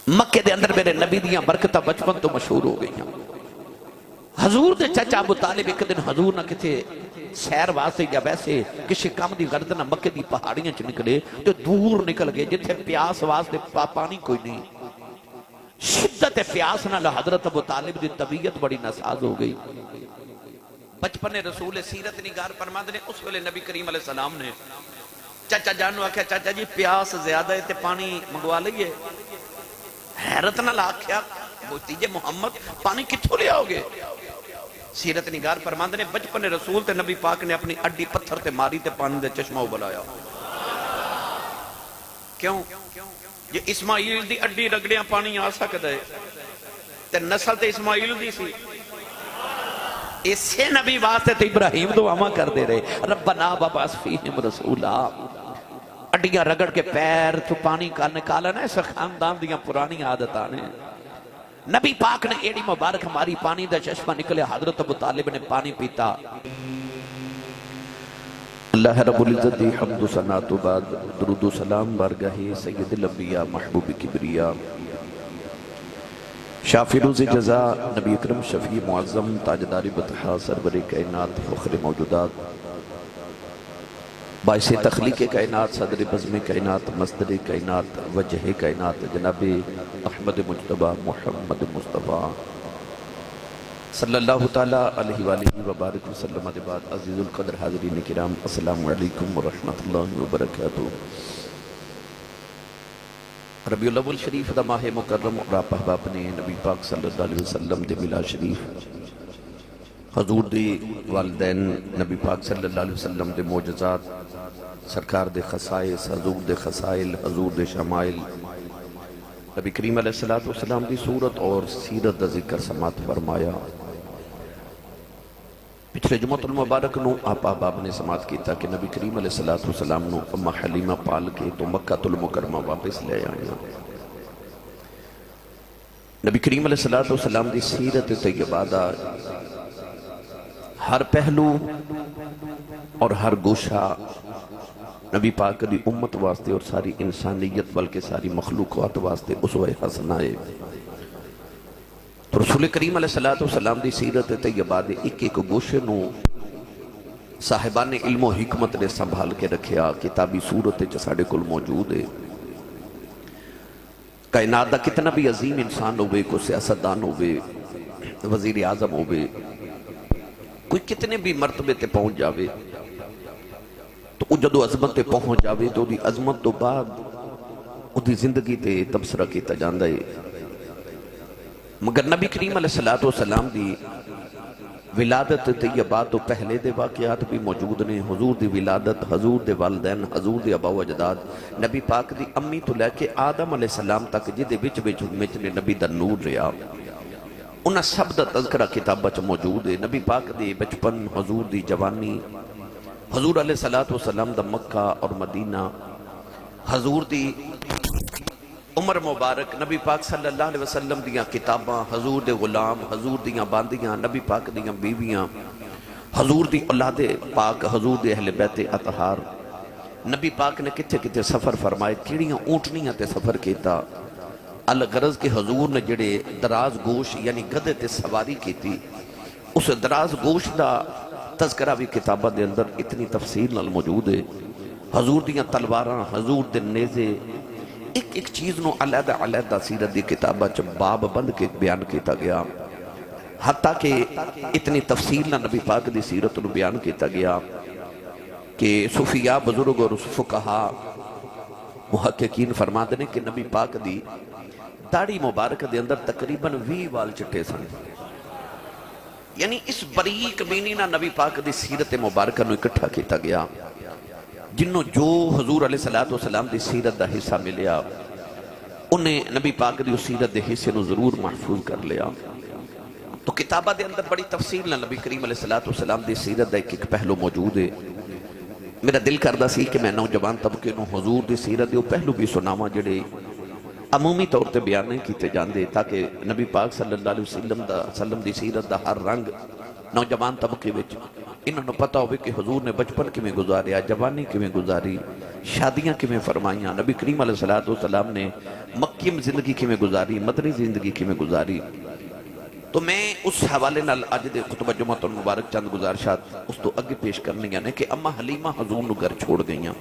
مکے دے اندر میرے نبی دیاں برکتہ بچپن تو مشہور ہو گئی ہیں۔ حضور دے چچا ابو طالب ایک دن حضور نہ کتے سیر واسطے یا ویسے کسی کام دی غرض نہ مکے دی پہاڑیاں چ نکلے تو دور نکل گئے جتھے پیاس واسطے پانی کوئی نہیں، شدت پیاس نہ حضرت ابو طالب دی طبیعت بڑی ناساز ہو گئی۔ بچپن رسول سیرت نگار فرماندے نے اس ویلے نبی کریم علیہ السلام نے چچا جان نو آکھیا چچا جی پیاس زیادہ ہے تے پانی منگوا لئیے۔ حیرت نہ آکھیا بوتی جے محمد پانی کتھوں لے آؤ گے؟ سیرت نگار فرماندے نے بچپن رسول تے نبی پاک نے اپنی اڈی پتھر تے ماری تے پانی دے چشمہ بلایا۔ کیوں؟ یہ اسماعیل دی اڈی رگڑیاں پانی آ سکتا ہے تے نسل تے اسماعیل دی سی، اسے نبی واسطے تے ابراہیم دعا کر دے رہے ربنا وابعث فیہم رسولا، اڈیاں رگڑ کے پیر تو پانی کا نکالا نا، اس خاندان دیاں پرانی عادت آنے۔ نبی پاک نے ایڑی مبارک ہماری پانی دا چشمہ نکلے، حضرت ابو طالب نے پانی پیتا۔ اللہ رب العزت دی حمد و ثنا تو بعد درود و سلام بارگاہ سید الانبیاء محبوب کبریا شافی روز جزا نبی اکرم شفیع معظم تاجدار بطحا سرور کائنات فخر موجودات باعث تخلیق کائنات صدر بزم کائنات مصدر کائنات وجہ کائنات جناب احمد مجتبہ محمد مصطفیٰ صلی اللہ تعالیٰ علیہ وآلہ وبارک وسلم بعد عزیز القدر حاضرین کرام السلام علیکم ورحمت اللہ وبرکاتہ۔ ربیع الاول شریف دا ماہ مکرم اور آپ احباب نے نبی پاک صلی اللہ علیہ وسلم دے ملا شریف حضور دی والدین نبی پاک صلی اللہ علیہ وسلم دے معجزات سرکار دے خصائص حضور دے خصائل حضور دے شمائل نبی کریم علیہ السلام دی صورت اور سیرت دا ذکر سماعت فرمایا۔ پچھلے جمعۃ المبارک نو آپ احباب نے سماعت کیتا کہ نبی کریم علیہ السلام نو اما حلیمہ پال کے تو مکہ المکرمہ واپس لے آیا۔ نبی کریم علیہ السلام دی سیرت طیبہ دا ہر پہلو اور ہر گوشہ نبی پاک دی امت واسطے اور ساری انسانیت بلکہ ساری مخلوقات واسطے اسوہ حسنہ ہے۔ تو رسول کریم علیہ السلام دی سیرت طیبہ دے ایک ایک گوشے نو صاحبان علم و حکمت نے سنبھال کے رکھیا، کتابی صورت ساڑے کل موجود ہے۔ کائنات دا کتنا بھی عظیم انسان ہوئے، کوئی سیاستدان ہوئے، وزیر اعظم ہوئے، کوئی کتنے بھی مرتبے تے پہنچ جاوے تو او جدو عظمت تے پہنچ جاوے تو دی عظمت تو بعد او دی زندگی تے تبصرہ کیتا جاندہ ہے۔ مگر نبی کریم علیہ السلام دی ولادت طیبہ تو پہلے دے واقعات بھی موجود نے۔ حضور دی ولادت، حضور دے والدین، حضور دے ابا و اجداد، نبی پاک دی امی تو لے کے آدم علیہ السلام تک جدے بچ نے نبی دا نور رہا، انہاں سب دا تذکرہ کتابہ چ موجود ہے۔ نبی پاک دی بچپن، حضور دی جوانی، حضور علیہ السلام دا مکہ اور مدینہ، حضور دی عمر مبارک، نبی پاک صلی اللہ علیہ وسلم دیاں کتاباں، حضور دے غلام، حضور دیاں باندیاں، نبی پاک دیاں بیویاں، حضور دی اولاد پاک، حضور دے اہل بیت اطہار، نبی پاک نے کتھے کتھے سفر فرمائے، کیڑیاں اونٹنیاں تے سفر کیتا، الغرض کے حضور نے جڑے دراز گوش یعنی گدے تے سواری کیتی، اس دراز گوش دا تذکرہ بھی کتابہ دے اندر اتنی تفصیل نال موجود ہے۔ حضور دیاں تلواراں، حضور دے نیزے، ایک ایک چیز نو علیحدہ علیحدہ سیرت دی کتابہ چ باب بند کے بیان کیتا گیا، حتیٰ کہ اتنی تفصیل نہ نبی پاک دی سیرت نو بیان کیتا گیا کہ صوفیاء بزرگ اور فقہا محققین فرماتے ہیں کہ نبی پاک دی داڑھی مبارک دے اندر تقریباً 20 وال چٹے سن، یعنی اس بریک بینی نہ نبی پاک دی سیرت مبارکہ نو اکٹھا کیتا گیا، جنہوں جو حضور علیہ السلام دی سیرت دا حصہ ملیا انہیں نبی پاک دی سیرت دے حصے نو ضرور محفوظ کر لیا۔ تو کتابہ دے اندر بڑی تفصیل نہ نبی کریم علیہ السلام دی سیرت دا ایک پہلو موجود ہے۔ میرا دل کردہ سی کہ میں نوجوان طبقے نو حضور دی سیرت دے پہلو بھی سناواں جڑے عمومی طور تے بیان نہیں کیتے جاندے، تاکہ نبی پاک صلی اللہ علیہ وسلم دی سیرت دا ہر رنگ نوجوان طبقے وچ انہوں نے پتا ہوئے کہ حضور نے بچپن کیویں گزاریا، جوانی کیویں گزاری، شادیاں کیویں فرمائیاں، نبی کریم علیہ السلام نے مکی میں زندگی کیویں گزاری، مدنی زندگی کیویں گزاری۔ تو میں اس حوالے نال اج دے خطبہ جمعۃ المبارک چند گزارشات اس تو اگے پیش کرنیاں نے کہ اما حلیمہ حضور نو گھر چھوڑ گئیاں۔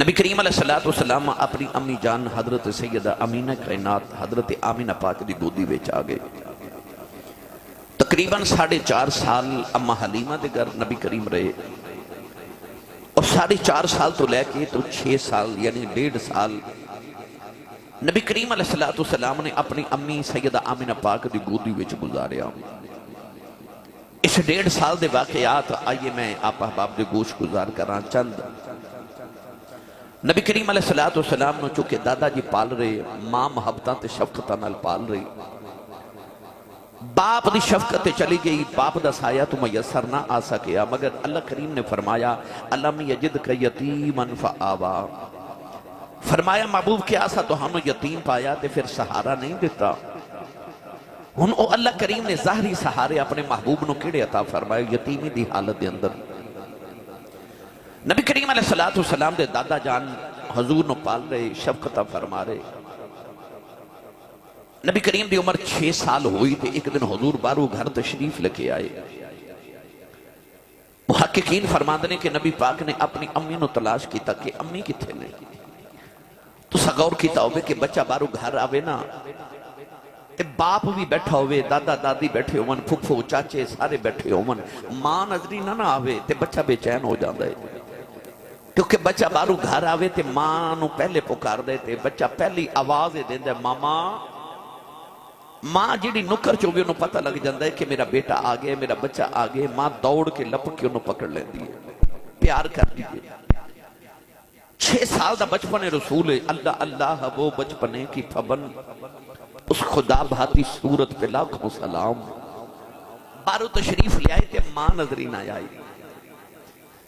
نبی کریم علیہ السلام اپنی امی جان حضرت سیدہ امینہ کائنات حضرت آمینہ پاک دی گودی وچ آ گئے۔ تقریباً 4.5 سال اما حلیمہ دے گھر نبی کریم رہے، اور 4.5 سال تو لے کے تو 6 سال یعنی 1.5 سال نبی کریم علیہ السلام نے اپنی امی سیدہ آمینہ پاک دی گودی وچ گزاریا۔ اس 1.5 سال دے واقعات آئیے میں آپ احباب دے گوش گزار کراں چند۔ نبی کریم علیہ السلام نے چونکہ دادا جی پال رہے، ماں محبتاں تے شفقتاں نال پال رہی، باپ دی شفقت چلی گئی، باپ دا سایہ تو میسر نہ آ سکیا، مگر اللہ کریم نے فرمایا الم یجدک یتیما فآوا، فرمایا محبوب کیا سا تو ہم یتیم پایا تے پھر سہارا نہیں دیتا۔ ہن او اللہ کریم نے ظاہری سہارے اپنے محبوب نو کیڑے عطا فرمائے یتیمی دی حالت دے اندر۔ نبی کریم علیہ السلام دے دادا جان حضور نو پال رہے، شفقتہ فرما رہے۔ نبی کریم دی عمر 6 سال ہوئی تھے، ایک دن حضور بارو گھر تشریف لکے آئے۔ محققین فرماندنے کہ نبی پاک نے اپنی امی نو تلاش کیتا کہ امی کتھے نے، تو سغور کیتا ہوئے کہ بچہ بارو گھر آوے نا تے باپ بھی بیٹھا ہوئے، دادا دادی بیٹھے ہوئے، پھپھو چاچے سارے بیٹھے ہوئے، ماں نظری نہ آوے تے بچہ بے چین ہو جاندہ ہے، کیونکہ بچہ بارو گھر آوے تے ماں نو پہلے پکار دے تے بچہ پہلی آواز دے دے ماما، ماں جیڑی نکر چوگی انہوں پتہ لگ جاندہ ہے کہ میرا بیٹا آگے، میرا بچہ آگے، ماں دوڑ کے لپک کے انہوں پکڑ لیں دی پیار کر دیئے۔ 6 سال دا بچپن رسول ہے، اللہ اللہ وہ بچپنے کی پھبن، اس خدا بھاتی صورت پہ لاکھوں سلام، بارو تشریف لے آئے تے ماں نظری نہ آئی۔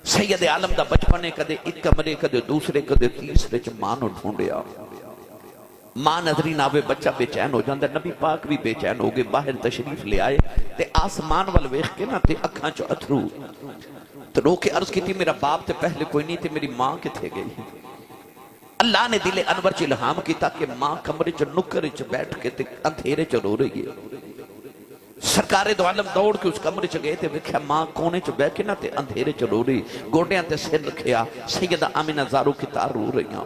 سید عالم دا بچپنے کدے ایک کمرے کدے دوسرے کدے تیسرے چ ماں نو ڈھونڈیا، ماں نظری نہ آوے بچہ بے چین ہو جاندہ، نبی پاک بھی بے چین ہو گئے، باہر تشریف لے آئے تے آسمان وال ویکھ کے نا تے اکھاں چو اتھرو، تو رو کے عرض کی تھی میرا باپ تے پہلے کوئی نہیں تے میری ماں کتھے گئی۔ اللہ نے دل انور چ الہام کیتا کہ ماں کمرے چ نکر چ بیٹھ کے تے اندھیرے چ رو رہی ہے۔ سرکار دو عالم دوڑ کے اس کمرے چ گئے تے ویکھیا ماں کونے چ بیٹھ کے نا تے اندھیرے چ رو رہی، گوڈیاں تے سر رکھیا، سیدہ آمینہ زارو کی تار رو رہیاں۔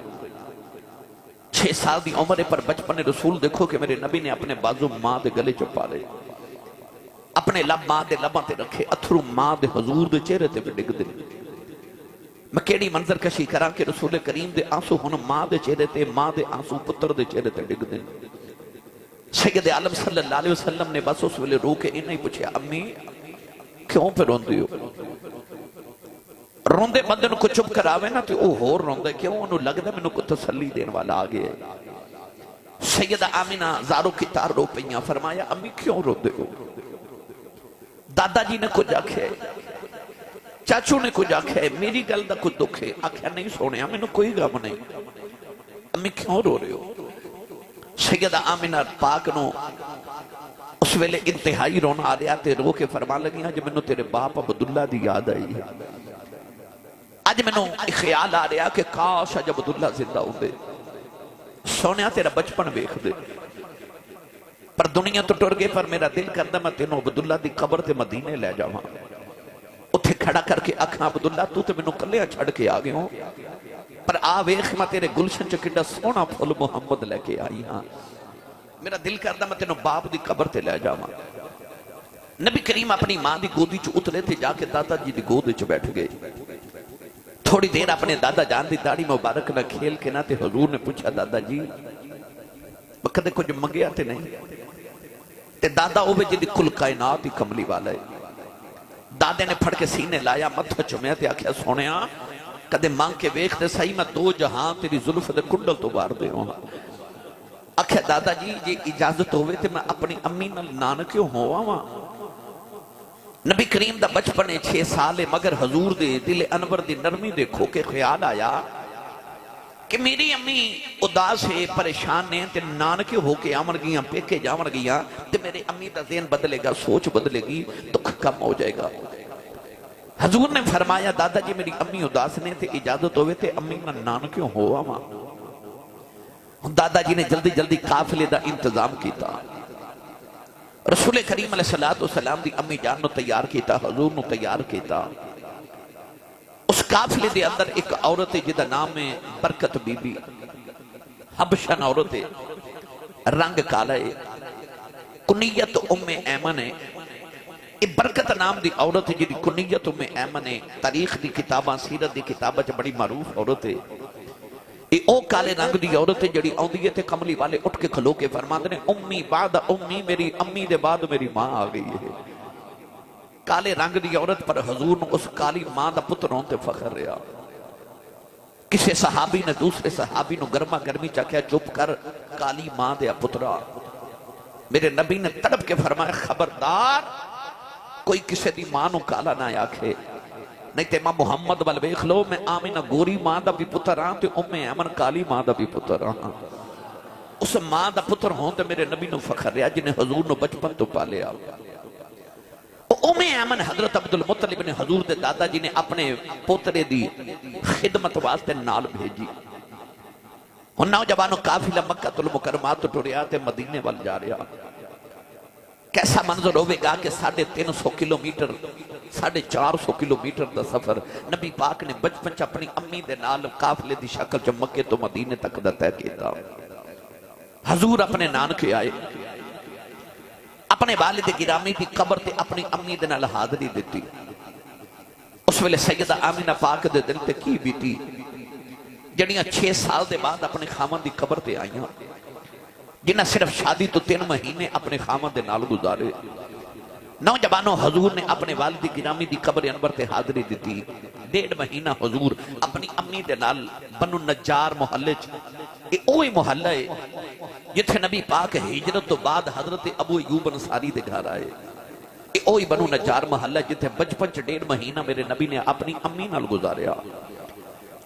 6 سال دی عمر پر بچپن رسول دیکھو کہ میرے نبی نے اپنے بازو ماں دے گلے چھپا لے، اپنے لب ماں دے لباں تے رکھے، اتھرو ماں دے حضور دے چہرے تے ڈگ دے۔ میں کیڑی منظر کشی کراں کہ رسول کریم دے آنسو ہن ماں دے چہرے تے، ماں دے آنسو پتر دے چہرے تے ڈگ دے۔ سید عالم صلی اللہ علیہ وسلم نے بس اس ویلے رو کے انہیں ہی پوچھا امی کیوں پہ روندی ہو؟ روندے بندے نو کو چپ کراوے نا تو او ہور روندے کیوں؟ انہوں لگتا ہے میں نو کو تسلی دین والا آگے ہے۔ سیدہ آمینہ زارو کی تار رو پہیاں، فرمایا امی کیوں روندے ہو؟ دادا جی نے کچھ آکھے، چاچو نے کچھ آکھے، میری گل دا کچھ دکھے، آکھیا نہیں سونے میں نو کوئی غم نہیں، امی کیوں رو رہے ہو؟ سیدہ آمینہ پاک نو اس ویلے انتہائی رونا آ رہا تے رو کے فرما لگی آج میں نو تیرے باپ عبداللہ دی یاد آئی ہے، آج میں نو خیال آ رہا کہ کاش آج عبداللہ زندہ ہوں دے، سونیا تیرا بچپن بیکھ دے، پر دنیا تو ٹر گئے، پر میرا دل کردہ میں تینوں عبداللہ دی قبر تے مدینے لے جاواں، اتھے کھڑا کر کے آکھاں عبداللہ تو تے میں نو کلیاں چھڑ کے آگے ہوں، پر آویخ میں تیرے گلشن چکڑا سونا پھول محمد لے کے آئی ہاں، میرا دل کردہ میں تینوں باپ دی قبر تے لے جاواں۔ نبی کریم اپنی ماں دی گودی چ اترے تھے، جا کے دادا جی دی گود چ بیٹھ گئے، تھوڑی دیر اپنے دادا جان دی داڑھی مبارک نہ کھیل کے نہ تے حضور نے پوچھا دادا جی کدے کچھ منگیا تے نہیں؟ تے دادا ہوئے جی دی کل کائنات ہی کملی والا ہے، دادے نے پھڑ کے سینے لایا، متھا چمیا تے آکھیا سونیا کدے مانگ کے ویکھ دے صحیح میں 2 جہاں تیری زلف دے کنڈل تو بار دے ہوں۔ آکھیا دادا جی جی اجازت ہوئے تے میں اپنی امی نال نانکیوں ہوا ہاں۔ نبی کریم دا بچپنے 6 سال ہے، مگر حضور دے دل انور دی نرمی دیکھو کہ خیال آیا کہ میری امی اداس ہے، پریشان ہے تے نانکے ہو کے آمن گیاں، پیکے جامن گیاں تے میرے امی دا ذہن بدلے گا، سوچ بدلے گی، دکھ کم ہو جائے گا۔ حضور نے فرمایا دادا جی میری امی اداس نے تھے اجازت ہوئے تھے امی نہ نان کیوں ہوا ماں دادا جی نے جلدی جلدی قافلے دا انتظام کیتا رسول کریم علیہ السلام دی امی جان نو تیار کیتا حضور نو تیار کیتا اس قافلے دے اندر ایک عورت ہے جدا نام ہے برکت بی بی حبشن عورت ہے رنگ کالا ہے کنیت ام ایمن ہے یہ برکت نام دی عورت ہے جی کنیت ام ایمن ہے تاریخ دی کتاباں سیرت دی کتاباں چ بڑی معروف عورت ہے یہ او کالے رنگ دی عورت ہے جڑی آندی ہے تے کملی والے اٹھ کے کھلو کے فرماندے نے امی بعد امی میری امی دے بعد میری ماں آ گئی ہے کالے رنگ دی عورت پر حضور نے اس کالی ماں دا پتر ہون تے فخر رہا کسی صحابی نے دوسرے صحابی نو گرما گرمی چاکیا چپ کر کالی ماں دے پترا میرے نبی نے تڑپ کے فرمایا خبردار کوئی کسی دی ماں نو کالا نہ آکھے نہیں تے ماں محمد وال ویکھ لو میں آمینہ گوری ماں دا بھی پتر ہاں تے ام ایمن کالی ماں دا بھی پتر ہاں اس ماں دا پتر ہوں تے میرے نبی نو فخر رہا جنہیں حضور نو بچپن تو پالے آ ام ایمن حضرت عبدالمطلب نے حضور دے دادا جی نے اپنے پوترے دی خدمت واسطے نال بھیجی ہن نوجوانوں قافلہ مکہ المکرمات تو ٹریا تے مدینے وال جا رہا کیسا منظر ہوئے گا کہ 350 کلومیٹر 450 کلومیٹر دا سفر نبی پاک نے بچپن چ اپنی امی دے نال قافلے دی شکل چ مکے تو مدینے تک دا طے کیتا حضور اپنے نانکے آئے اپنے والد گرامی دی قبر تے اپنی امی دے نال حاضری دیتی اس ویلے سیدہ آمینہ پاک دے دل تے کی بیتی جڑیاں 6 سال دے بعد اپنے خامن دی قبر تے آئیاں جنہ صرف شادی تو 3 مہینے اپنے خامن دے نال گزارے نوجوانوں حضور نے اپنے والد گرامی دی قبر انور تے حاضری دیتی 1.5 مہینہ حضور اپنی امی دے نال بنو نجار محلے یہ اوہی محلہ ہے جتھے نبی پاک ہجرت تو بعد حضرت ابو ایوب انصاری دے گھر آئے یہ اوہی بنو نجار محلہ جتھے بچپن 1.5 مہینہ میرے نبی نے اپنی امی نال گزاریا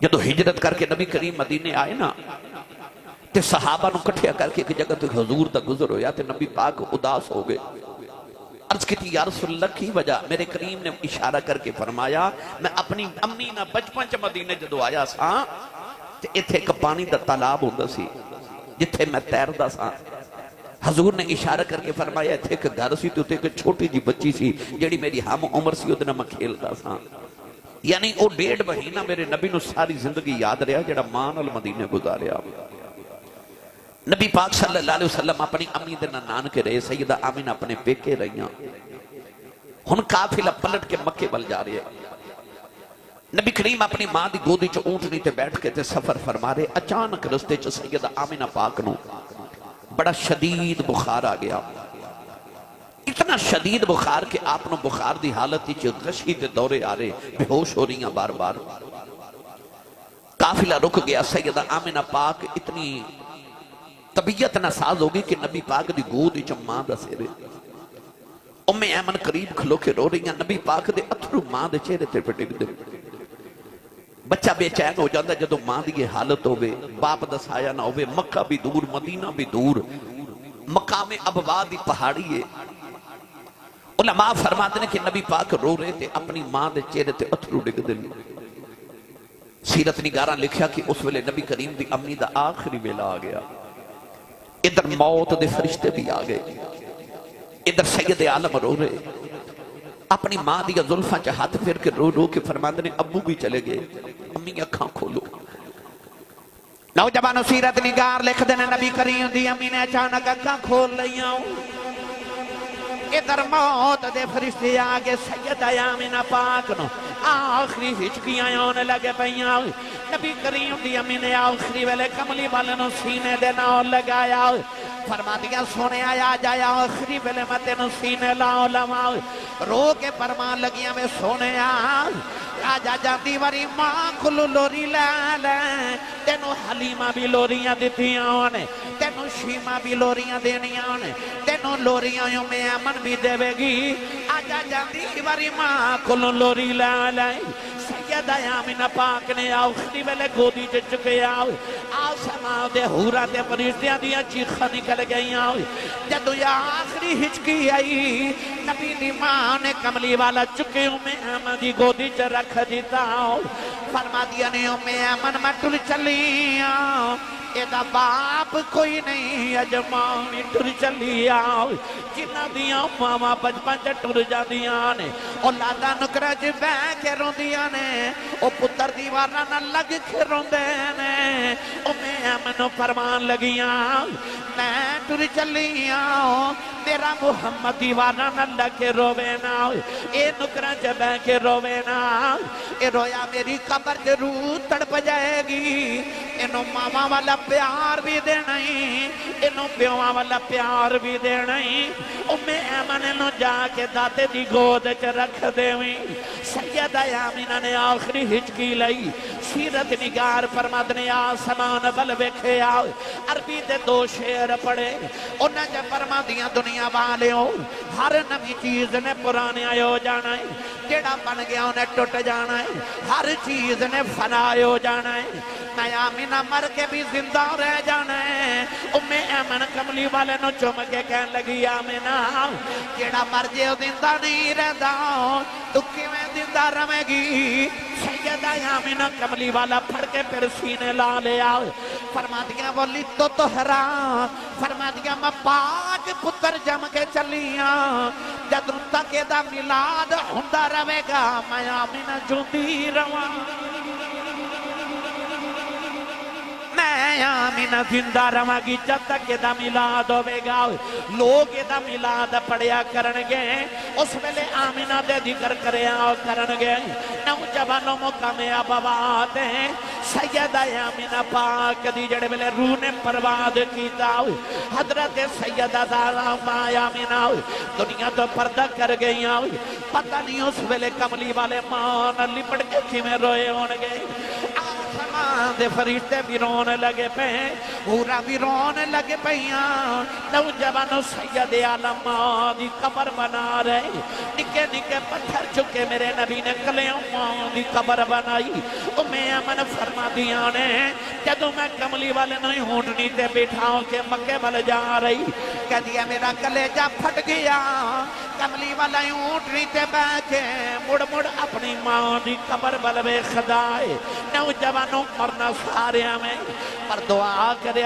جدو ہجرت کر کے نبی کریم مدینے آئے نا تے صحابہ نو کٹھیا کر کے ایک جگہ تے حضور دا گزر ہویا تے نبی پاک اداس ہو گئے عرض کی تھی یا رسول اللہ کی وجہ میرے کریم نے اشارہ کر کے فرمایا میں اپنی امی نہ بچپن چ مدینے جدو آیا سا تے ایتھے ایک پانی دا تالاب ہوندا سی جتھے میں تیردا سا حضور نے اشارہ کر کے فرمایا ایتھے ایک گھر سی تے ایک چھوٹی جی بچی سی جیڑی میری ہم عمر سی اودے نال میں کھیلدا سا یعنی او 1.5 مہینہ میرے نبی نو ساری زندگی یاد رہا جڑا ماں نال مدینے گزاریا نبی پاک صلی اللہ علیہ وسلم اپنی امی دے نان کے رہے سیدہ آمینہ اپنے پیکے رہیاں ہن قافلہ پلٹ کے مکے بل جا رہے نبی کریم اپنی ماں دی گودی چ اونٹنی تے بیٹھ کے تے سفر فرما رہے اچانک رستے چ سیدہ آمینہ پاک نو بڑا شدید بخار آ گیا اتنا شدید بخار کہ آپ نو بخار دی حالت چ غشی دے دورے آ رہے بے ہوش ہو رہی ہیں بار بار قافلہ رک گیا سیدہ آمینہ پاک اتنی طبیعت ناساز ہوگی کہ نبی پاک دی گود وچ ماں دا سیرے ام ایمن قریب کھلو کے رو رہی ہیں نبی پاک دے اتھرو ماں دے چہرے تے ڈگ دے بچہ بے چین ہو جاتا جدو ماں دی حالت ہوئے باپ دا سایہ نہ ہوئے مکہ بھی دور مدینہ بھی دور مقام ابوا دی پہاڑی ہے علماء فرماتے ہیں کہ نبی پاک رو رہے تھے اپنی ماں دے چہرے تے اتھرو ڈگ دے سیرت نگاراں لکھیا کہ اس ویلے نبی کریم دی امی دا آخری ویلا آ گیا ادھر موت دے فرشتے بھی آ گئے ادھر سید عالم رو رہے اپنی ماں دیا زلفاں چا ہاتھ پھر کے رو رو کے فرماندے نے ابو بھی چلے گئے امی اکھاں کھولو نوجوانوں سیرت نگار لکھ دینے نبی کریم دی امی نے اچانک اکھاں کھول لئیاں ادھر موت دے فرشتے آگے سید آمینہ پاک نو آخری ہچکیاں ہونے لگے پہیاں نبی کریم دی امی نے آخری ویلے کملی والنو سینے دینا اور لگایا فرما دیا سونے آیا جایا آخری ویلے میں تینو سینے لاؤ لواؤ رو کے فرمان لگیاں میں سونے آجا جاندی وری ماں کھلو لوری لے تینو حلیمہ بھی لوریاں دیتیاں ہونے تینو شیمہ بھی لوریاں دینیاں ہونے تینو لوریاں یوں میں امن بھی دے گی آجا جاندی وری ماں کھلو لوری لے سیدہ آمینہ پاک نے آخری ویلے گودی چ چکے آؤ آسمان دے حورا دے فرشتیاں دیا چیخاں نکل گئی آؤ جدو یا آخری ہچکی آئی نبی دی ماں نے کملی والا چکے ایمن دی گودی چ رکھ دیتا آؤ فرما دیا نے ایمن میں ٹر چلی آؤ ایدہ باپ کوئی نہیں اجمانی ٹر چلی آؤ جنہ دیا ماما بچپن چ ٹر جا دیا نے اولادا نکرہ جی بے کے رون دیا نے او پتر دیوارہ نہ لگ کے رون دینے او میں ایمنو فرمان لگیاں میں ٹر چلی آؤ میرا محمد دیوارہ نہ لگ کے روے نا اے نکرہ جی بے کے روے نا اے رویا میری قبر ضرور تڑپ جائے گی انہوں ماما والا پیار بھی دینائی انہوں پیوہ والا پیار بھی دینائی ایمن انہوں جا کے داتے دی گود چ رکھ دیویں سیدہ آمینہ نے آخری ہچکی لئی سیرت نگار فرماد نے آسمان بل بکھے آؤ عربی دے دو شیر پڑے انہیں جب فرمادیاں دنیا والے ہو ہر نمی چیز نے پرانے آئے جانا ہے جیڑا بن گیا انہیں ٹوٹ جانا ہے ہر چیز نے فنائے ہو جانا ہے میں آمینہ مر کے بھی زندہ رہ جانا ہے ایمن کملی والے نو چم کے کہن لگی آمینہ جیڑا مر جے زندہ نہیں رہتا تو کیویں زندہ رہے گی سیدہ آمینہ کملی والا پھڑ کے پھر سینے لا لے آؤ فرما دیا بولی تو تہرا فرما دیا میں پاک پتر جم کے چلیاں جدوں تک دا ملاد ہوندہ رہے گا میں آمینہ جوندی رواں میں آمینہ زندہ رواں گی جب تک دا ملاد ہوئے گا لوگ دا ملاد پڑیا کرنگے اس ویلے آمینہ دے ذکر کرے آؤ کرنگے نوجوانوں مقام آباد ہیں سیدہ آمینہ پاک دی جڑے ویلے روح نے پرواد کیتا حضرت سیدہ زہرا ماں آمینہ دنیا تو پردہ کر گئی پتہ نہیں اس ویلے کملی والے ماں نہ لپٹ کے کھیں روئے ہونگے دے فرشتے بھی رونے لگے پہ پورا بھی رونے لگے پہیاں نوجوانوں سید عالم ماں دی قبر بنا رہے نکے نکے پتھر چکے میرے نبی نے کلیوں ماں دی قبر بنائی ایمن فرما دیا نے جدوں میں کملی والے نہیں ہونٹنی تے بٹھاؤں کے مکے بل جا رہی کہہ دیا میرا کلیجہ پھٹ گیا کملی والا ہونٹنی تے بیٹھے مڑ مڑ اپنی ماں دی قبر بل بے خدائے نوجوانوں مرنا سارے میں پر دعا کرے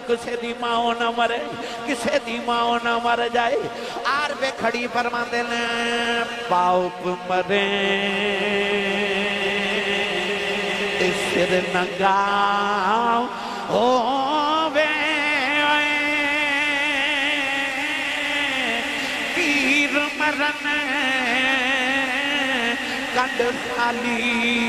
کسے دی ماں نہ مرے کسے دی ماں نہ مر جائے آر بے کھڑی فرما دینے باپ مرے سر نگاؤ ہووے پیر مرن کنڈ خالی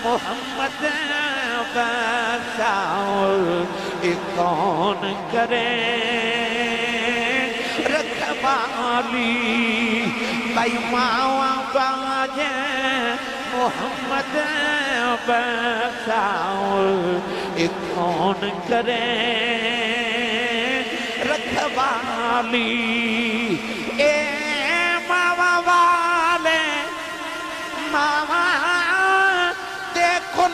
محمد بساؤ کون کرے رکھوالی بھائی ماں باجے محمد بساؤ کون کرے رکھوالی اے ماما والے ماما دیکھو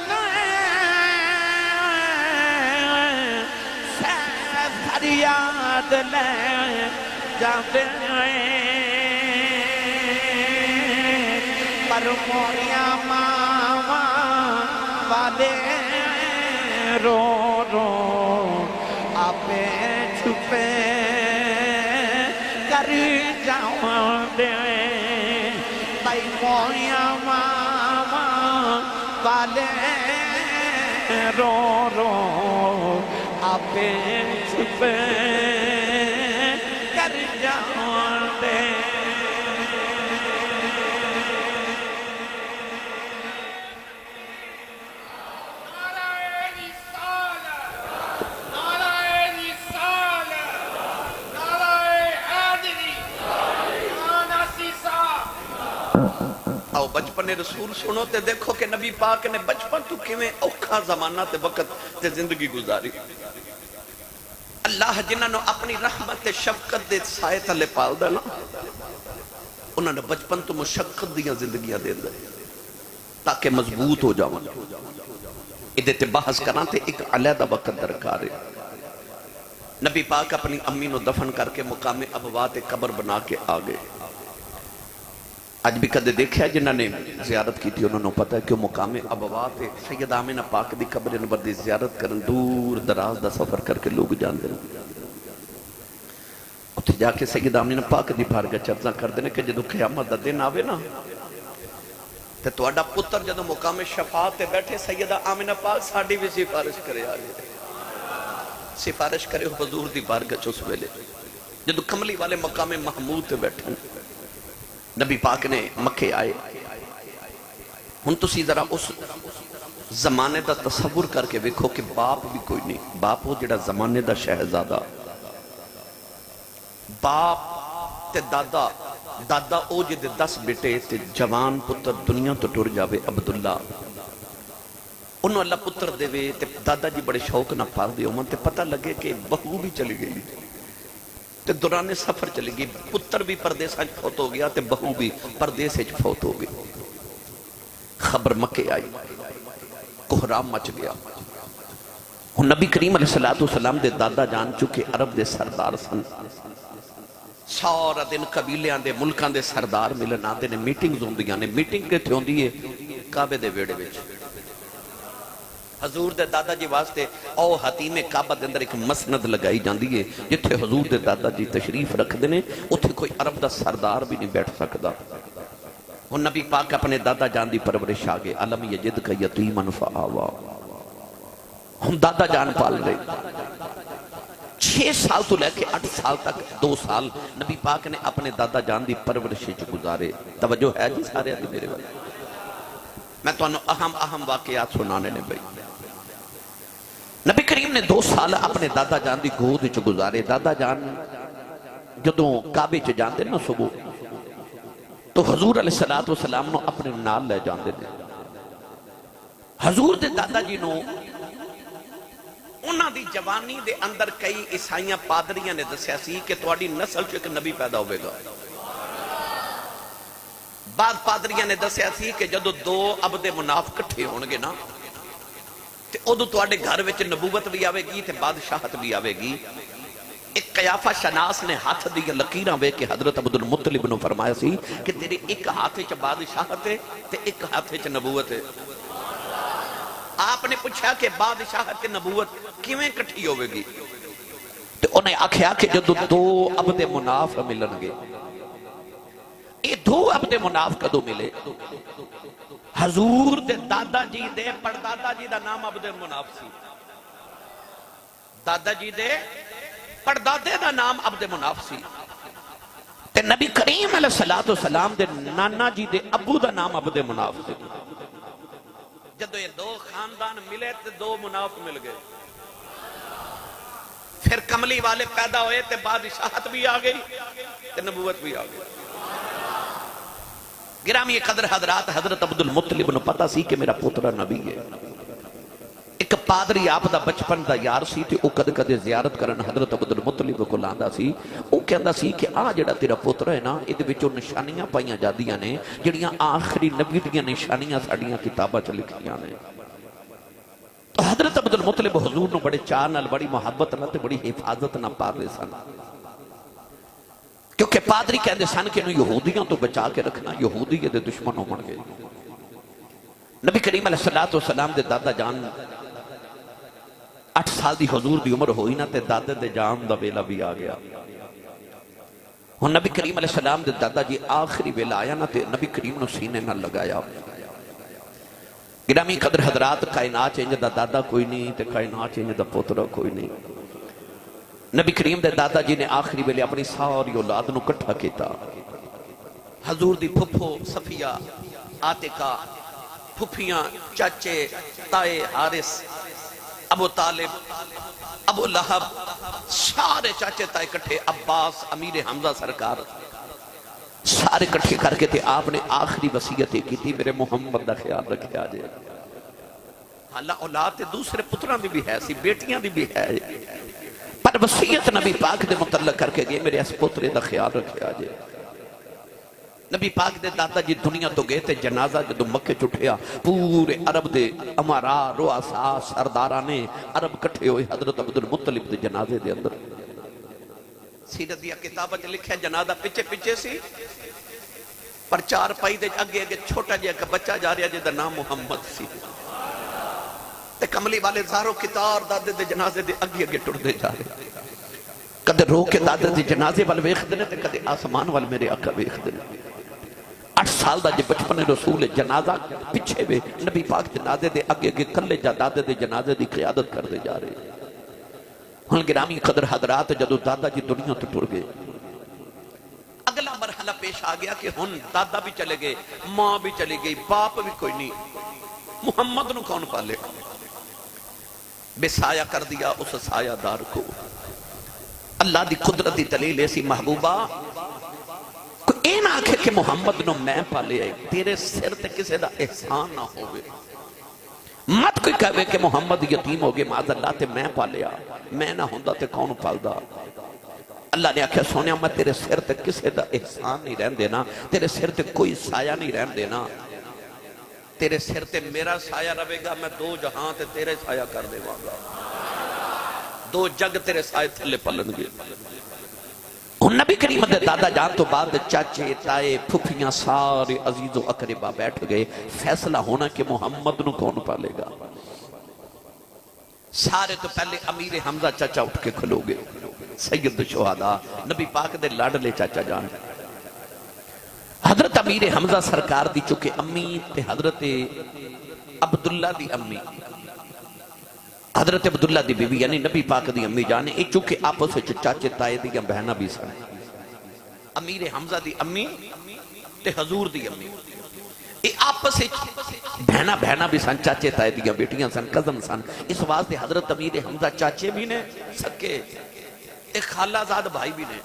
فریاد لے جاندے پر مویا ماما والے رو رو آپے چھپے کر جاندے بھائی مویا ماما والے رو رو آپے چھپے کر جاندے آؤ بچپن رسول سنو تے دیکھو کہ نبی پاک نے بچپن تو کیویں اوکھا زمانہ تے وقت تے زندگی گزاری اللہ جنہوں نے اپنی رحمت شفقت دے سائے تلے پال دینا انہوں نے بچپن تو مشقت دیاں زندگیاں دے دے تاکہ مضبوط ہو جاؤں. ادھے تے بحث کرنا تے ایک علیحدہ وقت درکار ہے. نبی پاک اپنی امی نو دفن کر کے مقام ابوات قبر بنا کے آگئے. آج بھی کدے دیکھا ہے جنہوں نے زیارت کی تھی انہوں نے پتا ہے کہ مقام ابوات سید آمنہ پاک دی قبر نبر دی زیارت کرن دور دراز دا سفر کر کے لوگ جان دے. اتھے جا کے سید آمنہ پاک دی بھارگا چرچہ کر دینے کہ جدو قیامت دا دن آوے نا تے توڑا پتر جدو مقام شفاعت تے بیٹھے سیدہ آمنہ پاک ساڑھی بھی سفارش کرے آگے سفارش کرے حضور دی بارگاہ چوس ویلے جدو کملی والے مقام محمود تے بیٹھے نبی پاک نے مکے آئے. ہن تسی ذرا اس زمانے دا تصور کر کے ویکھو کہ باپ بھی کوئی نہیں. باپ ہو جڑا زمانے دا شہزادہ باپ تے دادا دادا او جدے 10 بیٹے تے جوان پتر دنیا تو ٹر جاوے عبداللہ انہوں اللہ پتر دے وے تے دادا جی بڑے شوق نہ پال دے امن تے پتہ لگے کہ بہو بھی چلی گئی تے دوران سفر چلی گئی پتر بھی پردیس آج فوت ہو گیا تے بہو بھی پردیس آج فوت ہو گئی. خبر مکے آئی کوہرام مچ گیا. نبی کریم علیہ السلام دے دادا جان چکے عرب دے سردار سن. سارا دن قبیلیاں دے ملکاں دے سردار ملن آتے نے میٹنگز ہوندیاں نے. میٹنگ کے تھے ہوندی ہے کعبے دے ویڑے وچ. حضور دے دادا جی واسطے او حتیم کعبہ دے اندر ایک مسند لگائی جاندی ہے جتھے حضور دے دادا جی تشریف رکھ دینے اتھے کوئی عرب دا سردار بھی نہیں بیٹھ سکدا. وہ نبی پاک اپنے دادا جان دی پرورش آگے علم یجد کا یتیمن فآوا. ہم دادا جان پال رہے 6 سال تو لے کے 8 سال تک 2 سال نبی پاک نے اپنے دادا جان دی پرورش گزارے. توجہ ہے جی سارے آدھی میرے والے میں تو اہم واقعات سنانے نے بھائی. نبی کریم نے 2 سال اپنے دادا جان دی گود وچ گزارے. دادا جان جدوں کعبے چ جاندے نا صبح تو حضور علیہ السلام نو اپنے نال لے جاندے نے. حضور دے دادا جی نو انہاں دی جوانی دے اندر کئی عیسائیاں پادریاں نے دسیا سی کہ تواڈی نسل چ ایک نبی پیدا ہوئے گا. بعد پادریاں نے دسیا سی کہ جدو 2 عبد مناف کٹھے ہونگے نا تے ادو تواڈے گھر وچ نبوت بھی آوے گی تے بادشاہت بھی آوے گی. ایک قیافہ شناس نے ہاتھ دی لکیراں وے کہ حضرت عبد المطلب نے فرمایا سی کہ تیرے ایک ہاتھ وچ بادشاہت ہے تے ایک ہاتھ وچ نبوت ہے. آپ نے پوچھا کہ بادشاہت تے نبوت کیویں کٹھی ہوے گی تے انہیں آکھیا کہ جدو 2 عبد مناف ملن گے. یہ 2 عبد مناف کدو ملے حضور دے دادا جی دے پردادا جی دا نام عبد مناف سی. دادا جی دے پردادے دا نام عبد مناف سی تے نبی کریم علیہ السلام دے نانا جی دے ابو دا نام عبد مناف سی. جدو یہ 2 خاندان ملے تے 2 مناف مل گئے. پھر کملی والے پیدا ہوئے تے بادشاہت بھی آ گئی تے نبوت بھی آ گئی. گرامی قدر حضرات حضرت عبد المطلب نے پتا سی کہ میرا پوترا نبی ہے. ایک پادری آپ دا بچپن دا یار سی تے او کدے کدے زیارت کرن حضرت عبد المطلب کو لاندا سی. او کہندا سی کہ آ جڑا تیرا پوترا ہے نا ادے وچوں نشانیاں پائیاں جاندیاں نے جڑیاں آخری نبی دیاں نشانیاں ساڈیاں کتاباں چ لکھیاں نے. تو حضرت عبد المطلب حضور نو بڑے چاہ نال بڑی محبت نال تے بڑی حفاظت نال پالدے سن. کیونکہ پادری کہندے سن کہ انہوں یہودیاں تو بچا کے رکھنا یہودی دے دشمن ہو گئے. نبی کریم علیہ السلام دے دادا جان 8 سال دی حضور دی عمر ہوئی نا تے دادے دے جان دا ویلا بھی آ گیا. ہن نبی کریم علیہ السلام دے دادا جی آخری ویلا آیا نا تے نبی کریم نو سینے نہ لگایا. گرامی قدر حضرات کائنات چینج دا دادا کوئی نہیں تے کائنات چینج دا پوترا کوئی نہیں. نبی کریم دے دادا جی نے آخری ویلے اپنی ساری اولاد نو کٹھا کیتا. حضور دی پھپھو صفیہ عاتقہ پھپھیاں چاچے تائے حارث ابو طالب ابو لہب سارے چاچے تائے کٹھے عباس امیر حمزہ سرکار سارے کٹھے کر کے تھے. آپ نے آخری وصیت کی تھی میرے محمد دا خیال رکھے آجے. اللہ اولاد تے دوسرے پتران دی بھی ہے سی بیٹیاں دی بھی ہے پر وصیت نبی پاک دے متعلق کر کے گئے میرے اس پوترے دا خیال رکھے آجے. نبی پاک دے دادا جی دنیا تو گئے تھے جنازہ جدو مکے چٹھیا پورے عرب دے امارا رؤسا سردارانے عرب کٹھے ہوئے حضرت عبدالمطلب دے جنازے دے اندر. سیرت دیا کتابہ جو لکھا جنازہ پچھے پچھے سی پر چار پائی دے اگے اگے چھوٹا جے کا بچہ جا رہا جے دا نام محمد سی تے کملی والے زارو کتار دادے دے جنازے دے اگے اگے ٹر دے جا رہے کدے رو کے دادے دے جنازے وال ویخ دینے تے کدے آسمان وال میرے آقا ویخ دینے. 8 سال دا جے بچپن رسول جنازہ پچھے وے نبی پاک جنازے دے اگے اگے کلے جا دادے دے جنازے دی قیادت کر دے جا رہے. ہن گرامی قدر حضرات جدو دادا جی دنیا تو ٹر گئے اگلا مرحلہ پیش آ گیا کہ ہن دادا بھی چلے گئے ماں بھی چلی گئی باپ بھی کوئی نہیں. محمد نو کون پالے بے سایہ کر دیا اس سایہ دار کو. اللہ دی قدرت دی دلیل ایسی محبوبہ کوئی این آنکھے کہ محمد نو میں پالے آئی تیرے سر تے کسے دا احسان نہ ہوئے. مت کوئی کہوے کہ محمد یتیم ہوگے معاذ اللہ تے میں پالیا میں نہ ہوندہ تے کون پال دا. اللہ نے آکھیا سونیا میں تیرے سر تے کسے دا احسان نہیں رہن دینا تیرے سر تے کوئی سایہ نہیں رہن دینا. تیرے سر تے میرا سایہ رہے گا میں 2 جہاں تے تیرے سایہ کر دے گا 2 جگ تیرے سایہ تھلے پلن گے. نبی کریم دے دادا جان تو بعد چاچے تائے پھپھیاں سارے عزیز و اقربا بیٹھ گئے. فیصلہ ہونا کہ محمد نو کون پالے گا. سارے تو پہلے امیر حمزہ چاچا اٹھ کے کھلو گے سید شہداء نبی پاک دے لاڈلے چاچا جان حضرت امیر حمزہ سرکار دی چکے امی تے حضرت عبداللہ دی امی حضرت عبداللہ دی بی بی یعنی نبی پاک دی امی جانے ایک چونکہ آپس چاچے تائے دی بہنہ بھی سن. امیر حمزہ دی امی تے حضور دی امی آپس بہنہ بھی سن چاچے تائے دی بیٹیاں سن کزن سن. اس واسطے حضرت امیر حمزہ چاچے بھی نے سکے ایک خالہ زاد بھائی بھی نے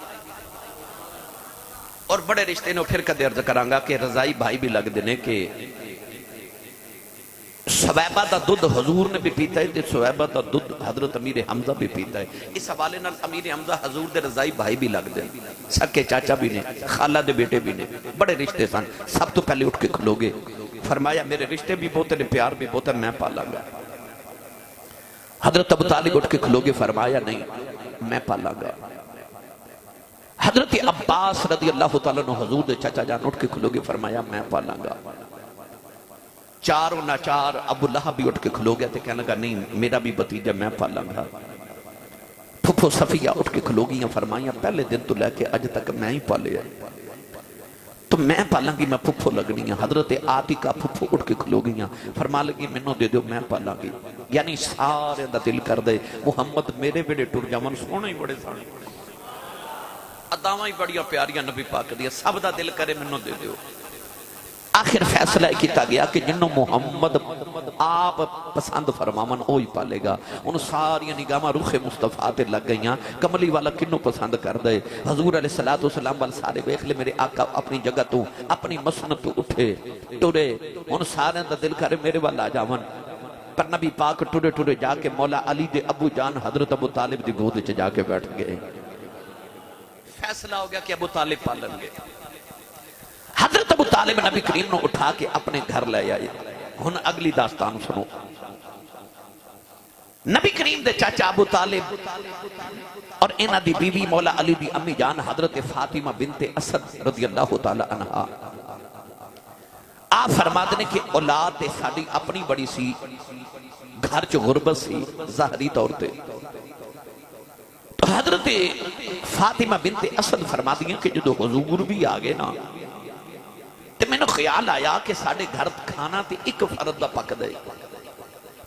اور بڑے رشتے نے پھر کدے عرض کرانگا کہ رضائی بھائی بھی لگ دینے کہ سویبہ دا دودھ حضور نے بھی پیتا ہے تے سویبہ دا دودھ حضرت امیر حمزہ بھی پیتا ہے. اس حوالے نال امیر حمزہ حضور دے رضائی بھائی بھی لگ دے سکے چاچا بھی نے خالہ دے بیٹے بھی نے بڑے رشتے سن. سب تو پہلے اٹھ کے کھلو گے فرمایا میرے رشتے بھی بہت ہیں پیار بھی بہت ہے میں پالا گا. حضرت ابو طالب اٹھ کے کھلو گے فرمایا نہیں میں پالا گا. حضرت عباس رضی اللہ تعالیٰ عنہ حضور دے چاچا جان اٹھ کے کھلو گے فرمایا میں پالا گا. چاروں ناچار ابو لہب بھی اٹھ کے کھلو گیا تھے کہنے لگا نہیں میرا بھی بتیجہ میں پالا گا. پھپھو صفیہ اٹھ کے کھلو گی فرمایا پہلے دن تو لے کے اج تک میں ہی پالے ہیں تو میں پالاں گی میں پھپھو لگنی ہیں. حضرت عاتقہ پھپھو اٹھ کے کھلو گی فرما لگی منو دے دیو میں پالاں گی. یعنی سارے دا دل کر دے محمد میرے بیڑے ٹر جاون سونے ہی بڑے سانے اداواں ہی بڑیاں پیاریاں نبی پاک دیا سب دا دل کرے منو دے دیو. آخر فیصلہ کیتا گیا کہ جنہوں محمد آپ پسند فرمامن اوہی پالے گا. ان ساری نگاہاں روح مصطفیٰ تے لگ گئیاں کملی والا کنوں پسند کر دے. حضور علیہ السلام وال سارے بیخ لے میرے آقا اپنی جگہ تو اپنی مسنت تو اٹھے ٹورے ان سارے دا دل کرے میرے والا جاون. پر نبی پاک ٹورے ٹورے جا کے مولا علی دے ابو جان حضرت ابو طالب دی گود وچ جا کے بیٹھ گئے. فیصلہ ہو گیا کہ ابو طالب پالن گے. حضرت ابو طالب نبی کریم نے اٹھا کے اپنے گھر لے آئے. ہن اگلی داستان سنو. نبی کریم دے چاچا ابو طالب اور انہ دی بی بی مولا علی دی امی جان حضرت فاطمہ بنت اسد رضی اللہ تعالی عنہ آپ فرما دینے کہ اولاد ساڑی اپنی بڑی سی گھر چو غربت سی ظاہری طور تے. تو حضرت فاطمہ بنت اسد فرما دیا کہ جو حضور بھی آگے نا تے میں نے خیال آیا کہ ساڑے گھر کھانا تے ایک فرد دا پک دے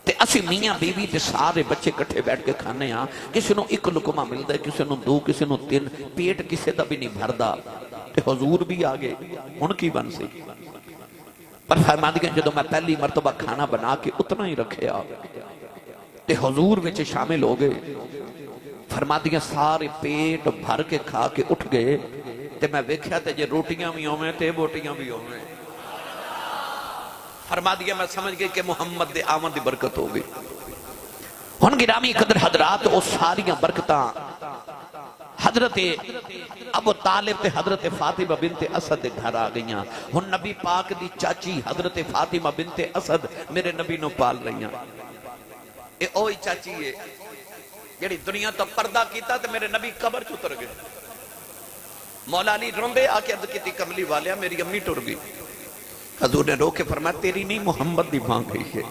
تے اسی میاں بیوی تے سارے بچے کٹھے بیٹھ کے کھانے ہاں کسی نو ایک لکمہ مل دے کسی نو 2 کسی نو 3 پیٹ کسی دا بھی نہیں بھر دا تے حضور بھی آگے ان کی بن سی. پر فرما دیا جدو میں پہلی مرتبہ کھانا بنا کے اتنا ہی رکھے تے حضور وچ شامل ہو گئے. فرما دیا سارے پیٹ بھر کے کھا کے اٹھ گئے تے میں ویکھیا تے جے روٹیاں بھی ہوئے تے بوٹیاں بھی ہوئے. فرما دیا میں سمجھ گئی کہ محمد دے آمد دی برکت ہو گئی. ہن گرامی قدر حضرات او ساریاں برکتاں حضرت ابو طالب تے حضرت فاطمہ بنت اسد دے گھر آ گئیاں. ہن نبی پاک دی چاچی حضرت فاطمہ بنت اسد میرے نبی نو پال رہیاں. اے اوہی چاچی ہے جڑی دنیا تو پردہ کیتا تے میرے نبی قبر چ اتر گئے. مولا علی روندے آ کے عرض کیتی کملی والیا میری امی ٹر گئی. حضور نے رو کے فرمایا تیری نہیں محمد دی ماں گئی ہے.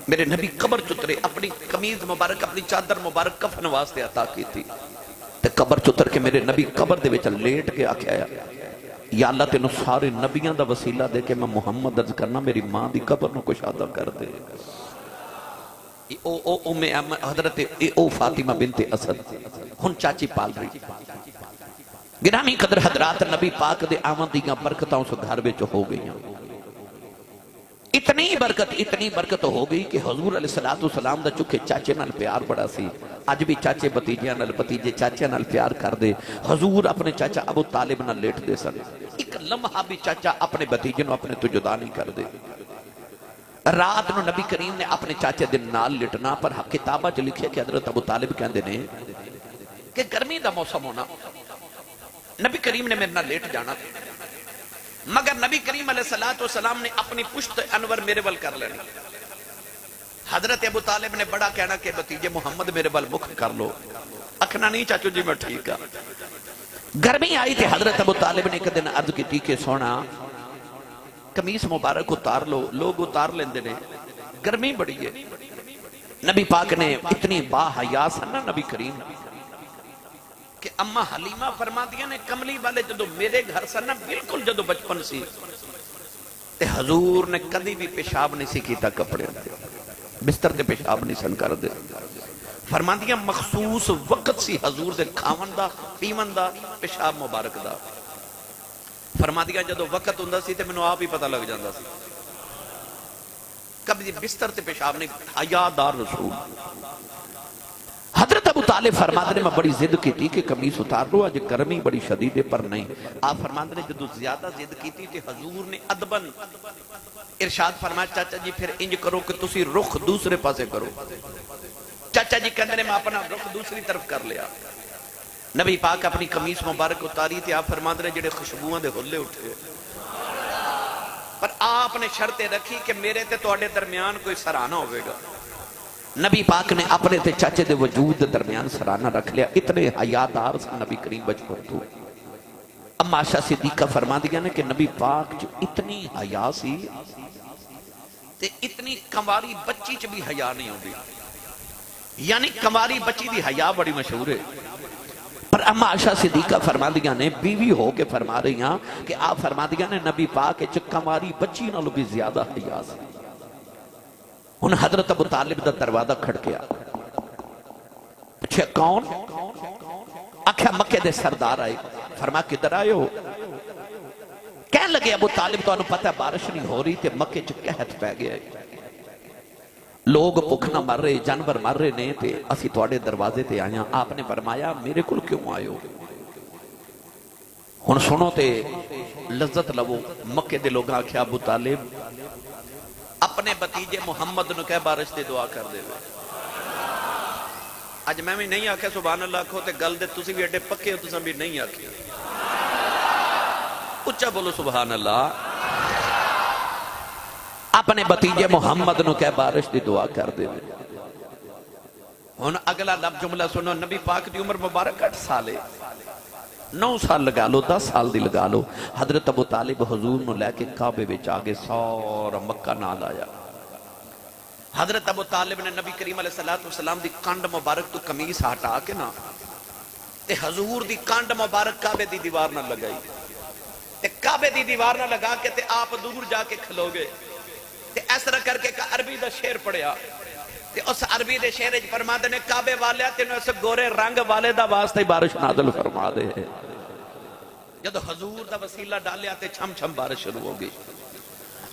میرے نبی قبر چترے اپنی قمیض مبارک اپنی چادر مبارک کفن واسطے عطا کی تھی تے قبر چتر کے میرے نبی قبر دے وچ لیٹ کے آکھیا یا اللہ تینوں سارے نبیاں دا وسیلہ دے کے میں محمد عرض کرنا میری ماں دی قبر نو کشادہ کر دے. حضرت فاطمہ بنت اسد ہن چاچی پال رہی. گرامی قدر حضرات نبی پاک دے آمدیاں برکتاں اس گھر وچ ہو گئیاں. اتنی برکت ہو گئی کہ حضور علیہ السلام دا چکے چاچے نال پیار بڑا سی. اج بھی چاچے بتیجیاں نال بتیجے چاچے نال پیار کر دے. حضور اپنے چاچا ابو طالب نال لیٹ دے سن. ایک لمحہ بھی چاچا اپنے بتیجے نو اپنے تو جدا نہیں کر دے. رات نو نبی کریم نے اپنے چاچے دن نال لٹنا پر کتابہ چ لکھے کہ حضرت ابو طالب کہندے نے کہ گرمی دا موسم ہونا نبی کریم نے میرے نال لیٹ جانا مگر نبی کریم علیہ السلام نے اپنی پشت انور میرے ول کر لینی. حضرت ابو طالب نے بڑا کہنا کہ بتیجے محمد میرے ول مکھ کر لو. اکھنا نہیں چاچو جی میں ٹھیک ہے. گرمی آئی تھی حضرت ابو طالب نے ایک دن عرض کی کہ سونا قمیص مبارک اتار لو. لوگ اتار لیندے نے گرمی بڑی ہے. نبی پاک نے اتنی با حیا سنا نبی کریم کہ اماں حلیمہ فرما دیا نے کملی والے جدو میرے گھر سنا بالکل جدو بچپن سی تے حضور نے کدی بھی پیشاب نہیں سی کیتا کپڑے بستر تے پیشاب نہیں سن کر دے. فرما دیا مخصوص وقت سی حضور دے کھاون دا پیون دا پیشاب مبارک دا. فرما دیا جدو وقت ہوندا سی تے مینوں آپ ہی پتہ لگ جاندا سی. کبھی بستر تے پیشاب نہیں. حیا دار رسول. حضرت ابو طالب فرماتے نے میں بڑی ضد کی تھی کہ قمیص اتار لو آج گرمی بڑی شدید ہے پر نہیں. آپ فرماتے نے جدو زیادہ ضد کی تھی کہ حضور نے ادبن ارشاد فرمایا چاچا جی پھر انج کرو کہ تسی رخ دوسرے پاسے کرو. چاچا جی کہندے نے میں اپنا رخ دوسری طرف کر لیا. نبی پاک اپنی قمیص مبارک اتاری تھی. آپ فرماتے نے جڑے خوشبوؤں دے ہلے اٹھے پر آپ نے شرط رکھی کہ میرے تے تواڈے درمیان کوئی سرانہ ہوئے گا. نبی پاک نے اپنے تے چاچے دے وجود درمیان سرانہ رکھ لیا. اتنے حیادار سے نبی کریم بچپن تو. اما عائشہ صدیقہ فرما دیا نے کہ نبی پاک جو اتنی حیا سی تے اتنی کماری بچی چ بھی حیا نہیں ہوندی. یعنی کماری بچی دی حیا بڑی مشہور ہے پر اما عائشہ صدیقہ فرما دیا نے بیوی ہو کے فرما رہی ہیں کہ آپ فرما دیا نے نبی پاک چ کماری بچی نالوں بھی زیادہ حیا سی. ان حضرت ابو طالب دا دروازہ کھڑکیا. پوچھے کون؟ آکھیا مکے دے سردار آئے. فرما کدھر آئے ہو؟ کہنے لگے ابو طالب تو انہوں پتہ بارش نہیں ہو رہی تے مکے چ قحط پہ گیا. لوگ بھوک نہ مر رہے جانور مر رہے نے تے اسی تواڈے دروازے تے آیا. آپ نے فرمایا میرے کول کیوں آئے ہو؟ ہن سنو تے لذت لو. مکے دے لوگ آکھیا ابو طالب اپنے بتیجے محمد نو کہہ بارش دے دعا کر دے. اج میں بھی نہیں آکھے سبحان اللہ کھو تے گل دے تسی بھی ایڈے پکے ہو تساں بھی نہیں آکھے. اچھا بولو سبحان اللہ. اپنے بتیجے محمد نو کہہ بارش دی دعا کر دے. ہن اگلا لفظ جملہ سنو. نبی پاک دی عمر مبارک 8 سال ہے. 9 سال لگا لو 10 سال دی لگا لو. حضرت ابو طالب حضور نو لے کے کعبے وچ آگے سارا مکہ نال آیا. حضرت ابو طالب نے نبی کریم علیہ السلام دی کانڈ مبارک تو قمیص ہٹا کے نا تے حضور دی کانڈ مبارک کعبے دی دیوار نہ لگائی. تے کعبے دی دیوار نہ لگا کے تے آپ دور جا کے کھلو گے تے اس طرح کر کے عربی دا شعر پڑھیا. تے اس عربی دے شعر وچ فرماندے نے کعبے والے تینوں اس گورے رنگ والے دا واسطے بارش نازل فرما دے. جدو حضور دا وسیلہ ڈالیا تے چھم چھم بارش شروع ہو گئی.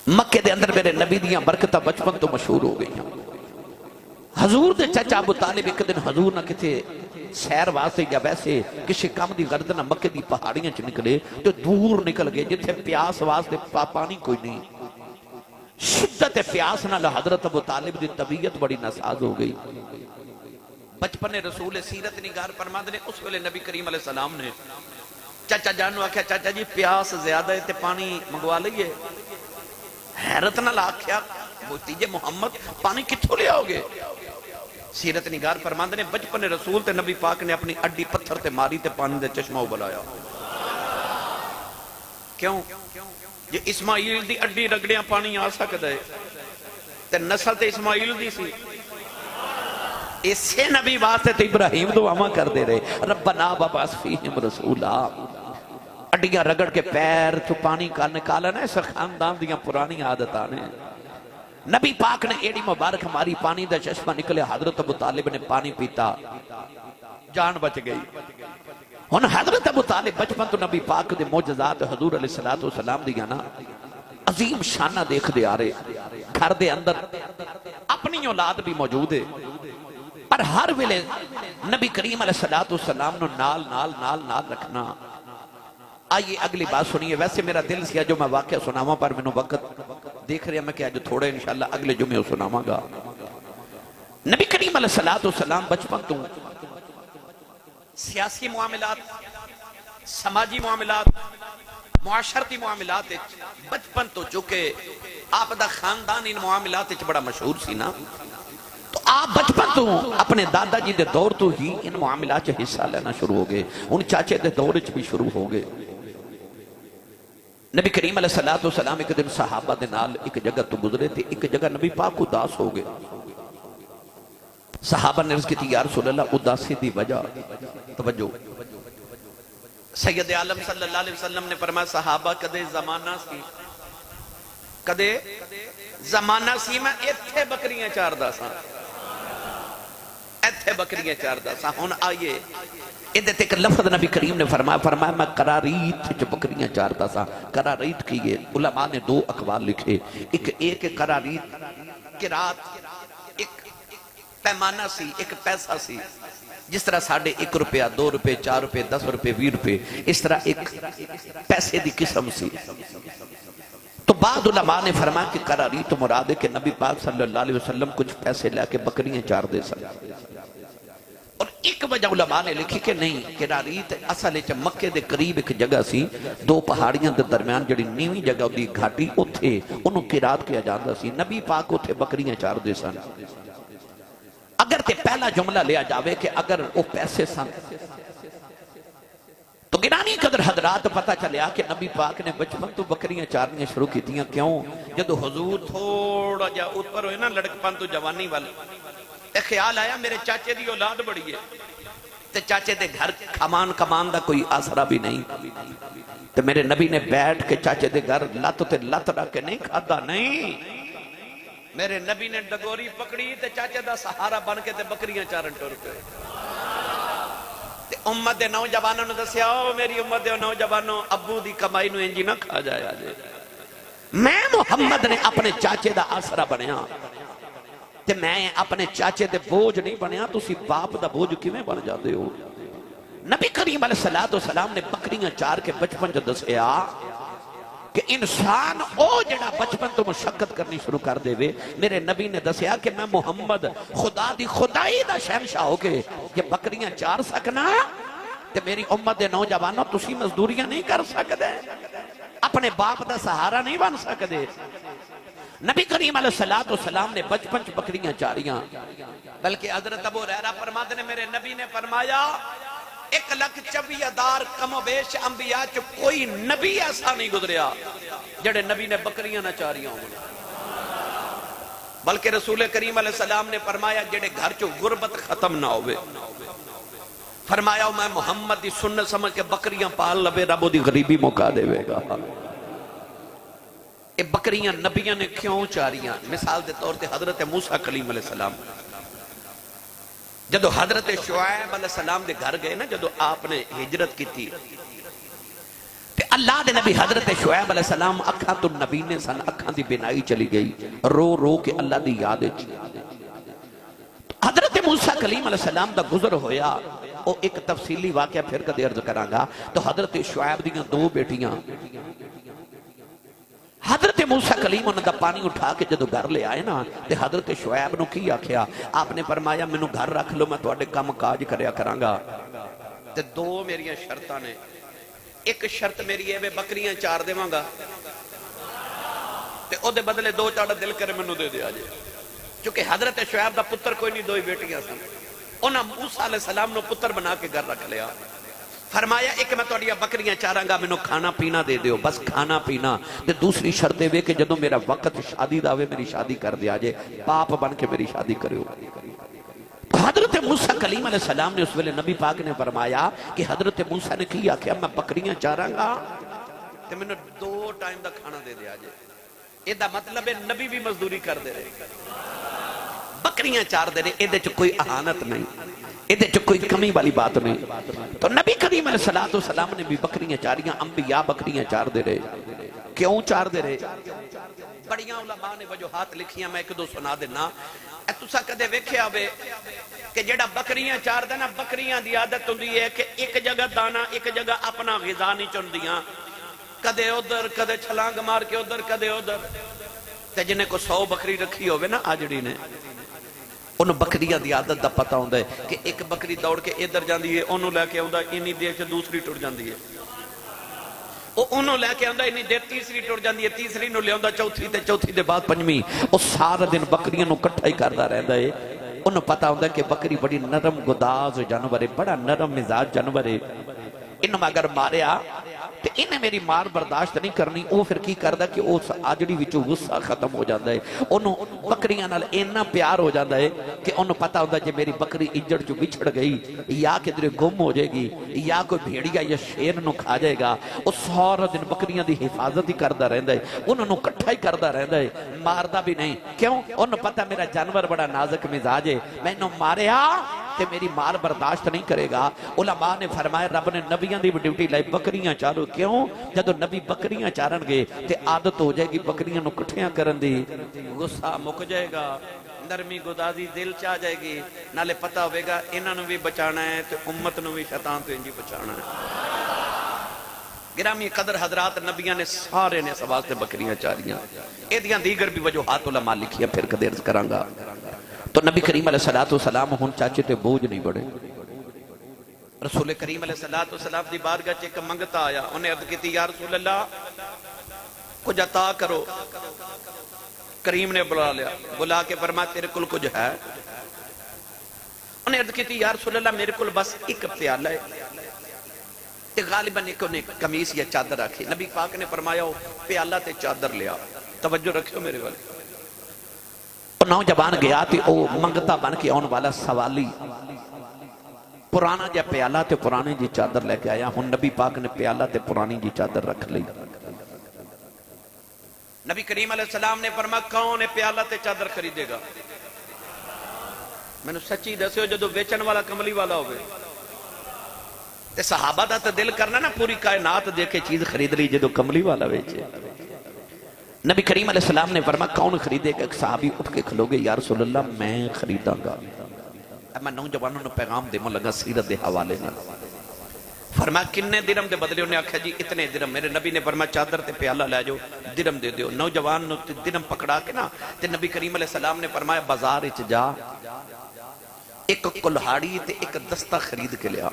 مکے دے اندر میرے نبی دیاں برکتاں بچپن تو مشہور ہو گئی. حضور دے چچا ابو طالب ایک دن حضور نہ کتے سیر واسطے یا ویسے کسی کام دی غرض نہ مکے دی پہاڑیاں چ نکلے تو دور نکل گئے جتھے پیاس واسطے پانی کوئی نہیں. شدت پیاس نال حضرت ابو طالب دی طبیعت بڑی ناساز ہو گئی. بچپن رسول سیرت نگار فرماندے نے اس ویلے نبی کریم علیہ السلام نے چاچا جان نو آکھیا چاچا جی پیاس زیادہ ہے تے پانی منگوا لئیے. حیرت نال آکھیا بھتیجے محمد پانی کتھوں لے آؤ گے؟ سیرت نگار فرماندے نے بچپن رسول تے نبی پاک نے اپنی اڈی پتھر تے ماری تے پانی دے چشمہ ابلایا. کیوں؟ یہ اسماعیل دی اڈی رگڑیاں پانی آ سکتا ہے تے نسل تے اسماعیل دی سی. اسے نبی واسطے تے ابراہیم دعا کر دے رہے ربنا وابعث فیہم رسولا. اڈیاں رگڑ کے پیر تو پانی کا نکالا نا. اس خاندان دیاں پرانی عادتاں نے. نبی پاک نے ایڑی مبارک ہماری پانی دا چشمہ نکلے. حضرت ابو طالب نے پانی پیتا, جان بچ گئی. ہن حضرت ابو طالب بچپن تو نبی پاک دے معجزات حضور علیہ السلام دیاں نا عظیم شانہ دیکھ دے آ رہے. گھر دے اندر اپنی اولاد بھی موجود ہے پر ہر ویلے نبی کریم علیہ السلام نو نال نال نال نال رکھنا. آئیے اگلی بات سنیے. ویسے میرا دل سیا جو میں واقعہ سناواں پر میں وقت دیکھ رہے ہیں میں کہ آج تھوڑے انشاءاللہ اگلے جمعے سناواں گا. نبی کریم علیہ السلام بچپن تو سیاسی معاملات, سماجی معاملات, معاشرتی معاملات بچپن تو چکے آپ دا خاندان ان معاملات بڑا مشہور سی نا, تو آپ بچپن تو اپنے دادا جی دے دور تو ہی ان معاملات سے حصہ لینا شروع ہو گئے. ان چاچے دے دور بھی شروع ہو گئے. نبی کریم علیہ السلام ایک دن صحابہ دے نال ایک جگہ تو گزرے تھے. ایک جگہ نبی پاک اداس ہو گئے. صحابہ نے عرض کی تھی یا رسول اللہ اداسی دی وجہ. توجہ, سید عالم صلی اللہ علیہ وسلم نے فرمایا صحابہ کدے زمانہ سی, کدے زمانہ سی میں ایتھے بکریاں چاردا سا, ایتھے بکریاں چاردا سا. ہن آئیے ادھے تے ایک لفظ نبی کریم نے فرمایا میں قراریت جو بکریاں چارتا سا. قراریت کی یہ علماء نے دو اقوال لکھے. ایک قراریت قرات ایک پیمانہ سی, ایک پیسہ سی. جس طرح ساڑھے 1 روپیہ 2 روپے 4 روپے 10 روپے 20 روپے اس طرح ایک پیسے دی قسم سی. تو بعد علماء نے فرمایا کہ قراریت مراد ہے کہ نبی پاک صلی اللہ علیہ وسلم کچھ پیسے لے کے بکریاں چار دے سکتے. اور ایک وجہ علماء نے لکھی کہ نہیں, قراریت اصل مکے دے قریب ایک جگہ سی, 2 پہاڑیاں دے درمیان جڑی نیویں جگہ دی گھاٹی اتھے انہوں قرات کیا جاندہ سی. نبی پاک اتھے بکریاں چار دے سن. اگر تے پہلا جملہ لیا جاوے کہ اگر وہ پیسے سن تو گرانی قدر حضرات پتہ چلیا کہ نبی پاک نے بچپن تو بکریاں چارنیاں شروع کی تھیاں. کیوں؟ جدو حضور تھوڑا جا اوپر ہوئے نا لڑکپن تو جوانی والی, ایک خیال آیا میرے چاچے دی اولاد بڑی ہے تے چاچے دے گھر کمان دا کوئی آسرا بھی نہیں. تے میرے نبی نے بیٹھ کے چاچے دے گھر لت تے لت رکھ کے نہیں کھادا. نہیں, میرے نبی نے ڈگوری پکڑی تے چاچے دا سہارا بن کے تے بکریاں چارن ٹر پے. تے امت دے نوجوانوں نے دسیا او میری امت دے نوجوانوں ابو دی کمائی نو انجی نہ کھا جایا جے. میں محمد نے اپنے چاچے دا آسرا بنیا تے میں اپنے چاچے دے بوجھ نہیں بنیا. تسی باپ دا بوجھ کیویں بن جاندے ہو؟ نبی کریم علیہ السلام نے بکریاں چار کے بچپن جو دسیا کہ انسان او جڑا بچپن تو مشقت کرنی شروع کر دے وے. میرے نبی نے دسیا کہ میں محمد خدا دی خدائی دا شہنشاہ ہو کے یہ بکریاں چار سکنا تے میری امت دے نوجوانوں تسی مزدوریاں نہیں کر سکتے, اپنے باپ دا سہارا نہیں بن سکتے. نبی کریم علیہ السلام نے بچپن چ بکریاں چاریاں. بلکہ حضرت ابو ہریرہ فرماتے نے میرے نبی نے فرمایا 1,24,000 کم و بیش انبیاء چ کوئی نبی ایسا نہیں گزریا جڑے نبی نے بکریاں نہ چاریاں ہوں. بلکہ رسول کریم علیہ السلام نے فرمایا جڑے گھر چ غربت ختم نہ ہوئے, فرمایا میں محمد دی سنت سمجھ کے بکریاں پال لبے رب دی غریبی مکا دے گا. اے بکریاں نبیاں نے کیوں چاریاں؟ مثال دے طور تے حضرت موسیٰ کلیم علیہ السلام جدو حضرت شعیب علیہ السلام دے گھر گئے نا, جدو آپ نے ہجرت کی تھی تے اللہ دے نبی حضرت شعیب علیہ السلام اکھاں تو نبی نے سن, اکھاں دی بینائی چلی گئی, رو رو کے اللہ دی یاد چ. حضرت موسیٰ کلیم علیہ السلام دا گزر ہویا. او ایک تفصیلی واقعہ پھر کدے عرض کرانگا. تو حضرت شعیب دیاں 2 بیٹیاں, حضرت موسیٰ کلیم انہوں دا پانی اٹھا کے جدو گھر لے آئے نا تے حضرت شعیب نو کی آکھیا آپ نے فرمایا مینوں گھر رکھ لو میں تواڈے کم کاج کریا کرانگا تے دو میریاں شرطاں نے ایک شرط میری ہے بکریاں چار دیواں گا تے او دے بدلے دو چاڑا دل کرے منو دے دیا جے چونکہ حضرت شعیب دا پتر کوئی نہیں دوئی بیٹیاں سن انہاں موسیٰ علیہ السلام نو پتر بنا کے گھر رکھ لیا فرمایا ایک میں توڑیا بکریاں چاراں گا منو کھانا پینا دے دیو بس کھانا پینا تے دوسری شرط ہے کہ جدو میرا وقت شادی داوے میری شادی کر دیا جے پاپ بن کے میری شادی کریو حضرت موسیٰ کلیم علیہ السلام نے اس ویلے نبی پاک نے فرمایا کہ حضرت موسیٰ نے کیا کہ میں بکریاں چاراں گا تے منو دو ٹائم دا کھانا دے دیا جے یہ دا مطلب ہے نبی بھی مزدوری کر دے رہے بکریاں چار دے رہے یہ کوئی اہانت نہیں یہ کوئی کمی والی بات نہیں تو نبی کریم علیہ السلام نے بھی بکریاں چاریاں انبیاء بکریاں چار دے رہے کیوں چار دے رہے بڑیاں علماء نے وجوہات لکھیاں میں ایک دو سنا دینا اے تسا کدے ویکھیا ہوئے کہ جڑا بکریاں چار دینا بکریاں دی عادت ہوندی ہے کہ ایک جگہ دانا ایک جگہ اپنا غذا نہیں چندیاں کدے ادھر کدے چھلانگ مار کے ادھر کدے ادھر تے جنہیں کو 100 بکری رکھی ہوئے نا آجڑی نے انہوں بکریاں دی عادت دا پتہ ہوندہ ہے کہ ایک بکری دوڑ کے ادھر جاندی ہے انہوں لے کے ہوندہ انہی دیر سے دوسری ٹوڑ جاندی ہے انہوں لے کے ہوندہ انہی دیر تیسری ٹوڑ جاندی ہے تیسری نو لے ہوندہ چوتھی دے بعد پنجمی وہ سارا دن بکریاں نو کٹھا ہی کردہ رہندہ ہے انہوں پتہ ہوندہ ہے کہ بکری بڑی نرم گداز جانور ہے بڑا نرم مزاج جانور ہے انہوں اگر ماریا تے انہیں میری مار برداشت نہیں کرنی وہ پھر کی کردہ کہ اس آجڑی وچو غصہ ختم ہو جاندہ ہے انہوں بکریاں نال اینا پیار ہو جاندہ ہے کہ انہوں پتہ ہوندہ ہے کہ میری بکری اجڑ جو بچھڑ گئی یا کدھر گم ہو جائے گی یا کوئی بھیڑیا یا شیر نو کھا جائے گا وہ سارا دن بکریاں دی حفاظت ہی کردہ رہندہ ہے انہوں کٹھا ہی کردہ رہندہ ہے ماردہ بھی نہیں کیوں انہوں پتہ میرا جانور بڑا نازک مزاج ہے میں انہوں ماریا تے میری مار برداشت نہیں کرے گا علماء نے فرمایا رب نے نبیاں دی ڈیوٹی لائی بکریاں چارو کیوں جدو نبی بکریاں چارن گے تے عادت ہو جائے گی بکریاں نو کٹھیاں کرن دی غصہ مک جائے گا نرمی گدازی دل چاہ جائے گی نالے پتہ ہوئے گا انہاں نو بھی بچانا ہے تے امت نو بھی شیطان تو انجی بچانا ہے گرامی قدر حضرات نبیاں نے سارے نے سواستے بکریاں چاریاں ایدیاں دیگر بھی وجوہات علماء لکھیا پھر قدر کرانگا تو نبی کریم علیہ السلام ہون چاچے تے بوجھ نہیں بڑے رسول کریم علیہ السلام دی بارگاہ چ ایک منگتا آیا انہیں عرض کیتی یا رسول اللہ کچھ عطا کرو کریم نے بلا کے فرمایا تیرے کل کچھ ہے انہیں عرض کیتی یا رسول اللہ میرے کل بس ایک پیالہ ہے تے غالباً ایک انہیں کمیس یا چادر رکھی نبی پاک نے فرمایا پیالہ تے چادر لیا توجہ رکھو میرے والے نوجوان گیا تھی او منگتا بن کے آن والا سوالی پرانا جا پیالہ تے پرانی جی چادر لے کے آیا ہن نبی پاک نے پیالہ تے پرانی جی چادر رکھ لی نبی کریم علیہ السلام نے فرمایا کون ہے پیالہ تے چادر خریدے گا میں نے سچی دسیو جدو بیچن والا کملی والا ہوئے تے صحابہ دا تے دل کرنا نا پوری کائنات دیکھے چیز خرید لی جدو کملی والا بیچے نبی کریم علیہ السلام نے فرمایا کون خریدے گا ایک صحابی اٹھ کے کھلو گے یا رسول اللہ میں خریداں گا میں نوجوانوں نے پیغام دے موں لگا سیرت دے حوالے نہ فرمایا کنے درم دے بدلے انہیں آکھا جی اتنے درم میرے نبی نے فرمایا چادر تے پیالہ لے جو درم دے دیو نوجوان نے درم پکڑا کے نا تے نبی کریم علیہ السلام نے فرمایا بازار اچ جا ایک کلہاڑی تے ایک دستہ خرید کے لیا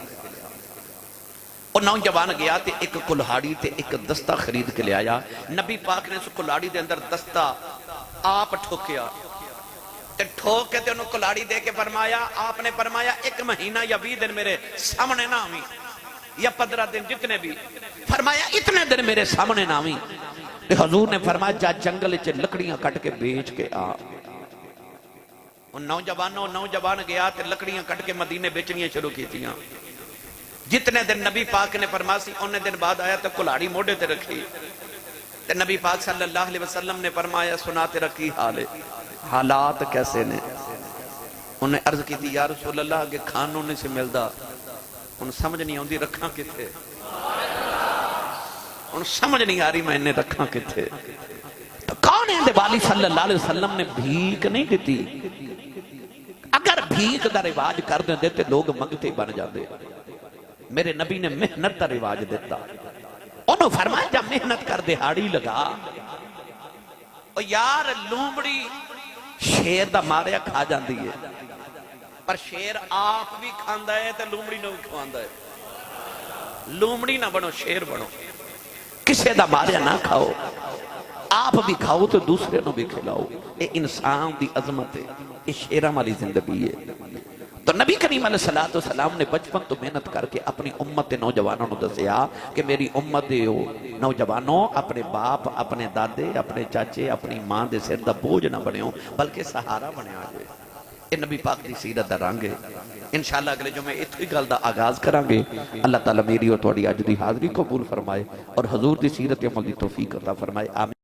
اور نوجوان گیا تے ایک کلہاڑی تے ایک دستہ خرید کے لے آیا نبی پاک نے اس کلہاڑی دے اندر دستہ آپ ٹھوکیا تے ٹھوک کے تے انہوں کلہاڑی دے کے فرمایا آپ نے فرمایا 1 مہینہ یا 20 دن میرے سامنے نہ آویں یا 15 دن جتنے بھی فرمایا اتنے دن میرے سامنے نہ آویں تے حضور نے فرمایا جا جنگل چ لکڑیاں کٹ کے بیچ کے آ ان نوجوان گیا تے لکڑیاں کٹ کے مدینے بیچنیاں شروع کیتیاں جتنے دن نبی پاک نے فرماسی انہیں دن بعد آیا تو کلہاڑی موڑے تے رکھی تے نبی پاک صلی اللہ علیہ وسلم نے فرمایا سناتے رکھی حالات کیسے نے انہیں عرض کی تھی یا رسول اللہ کہ کھانوں نے سے ملدا ان سمجھ نہیں ہوندی رکھاں کتے ان سمجھ نہیں آ رہی میں انہیں رکھاں کتے کون ہے والی صلی اللہ علیہ وسلم نے بھیک نہیں دیتی اگر بھیک دا رواج کر دیں دیتے لوگ منگتے بن جاتے میرے نبی نے محنت دا رواج دیتا انہوں فرمایا جب محنت کر دہاڑی لگا او یار لومڑی شیر دا ماریا کھا جاندی ہے پر شیر آپ بھی کھاندا ہے تے لومڑی نو بھی کھواندا ہے لومڑی نہ بنو شیر بنو کسے دا ماریا نہ کھاؤ آپ بھی کھاؤ تو دوسرے نو بھی کھلاؤ اے انسان دی عظمت ہے اے شیرہ والی زندگی ہے تو نبی کریم علیہ السلام نے بچپن تو محنت کر کے اپنی امت نوجوانوں نے دسیا کہ میری امت ہو نوجوانوں اپنے باپ اپنے دادے اپنے چاچے اپنی ماں دے سر دا بوجھ نہ بنیو بلکہ سہارا بنے آگے یہ نبی پاک دی سیرت دا رنگ ہے انشاءاللہ اگلے جو میں اتنی گل دا آغاز کریں گے اللہ تعالیٰ میری اور تھوڑی آج دی حاضری قبول فرمائے اور حضور دی سیرت عمل دی توفیق عطا فرمائے آمین